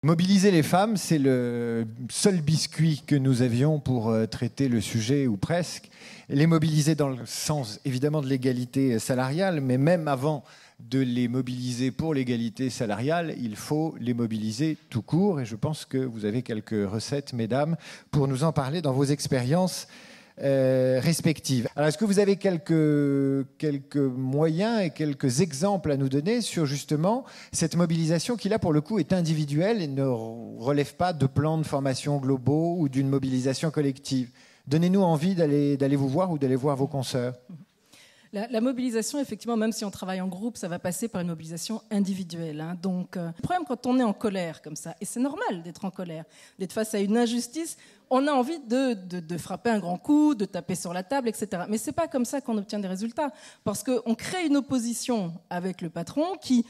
Mobiliser les femmes, c'est le seul biscuit que nous avions pour traiter le sujet, ou presque. Les mobiliser dans le sens, évidemment, de l'égalité salariale, mais même avant de les mobiliser pour l'égalité salariale, il faut les mobiliser tout court. Et je pense que vous avez quelques recettes, mesdames, pour nous en parler dans vos expériences respectives. Alors, est-ce que vous avez quelques moyens et quelques exemples à nous donner sur justement cette mobilisation qui, là, pour le coup, est individuelle et ne relève pas de plans de formation globaux ou d'une mobilisation collective? Donnez-nous envie d'aller vous voir ou d'aller voir vos consoeurs. La mobilisation, effectivement, même si on travaille en groupe, ça va passer par une mobilisation individuelle. Donc, le problème quand on est en colère comme ça, et c'est normal d'être en colère, d'être face à une injustice, on a envie de frapper un grand coup, de taper sur la table, etc. Mais c'est pas comme ça qu'on obtient des résultats, parce qu'on crée une opposition avec le patron qui,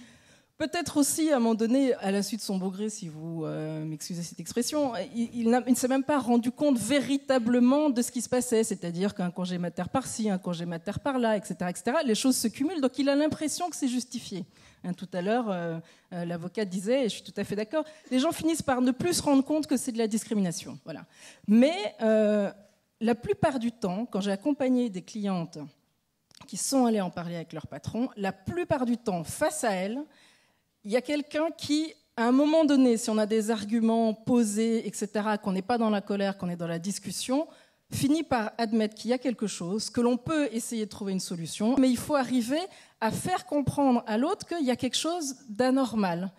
peut-être aussi, à un moment donné, à l'insu de son beau gré, si vous m'excusez cette expression, il ne s'est même pas rendu compte véritablement de ce qui se passait, c'est-à-dire qu'un congé mater par-ci, un congé mater par-là, etc., etc., les choses se cumulent, donc il a l'impression que c'est justifié. Tout à l'heure, l'avocat disait, et je suis tout à fait d'accord, les gens finissent par ne plus se rendre compte que c'est de la discrimination. Voilà. Mais la plupart du temps, quand j'ai accompagné des clientes qui sont allées en parler avec leur patron, la plupart du temps, face à elles, il y a quelqu'un qui, à un moment donné, si on a des arguments posés, etc., qu'on n'est pas dans la colère, qu'on est dans la discussion, finit par admettre qu'il y a quelque chose, que l'on peut essayer de trouver une solution, mais il faut arriver à faire comprendre à l'autre qu'il y a quelque chose d'anormal.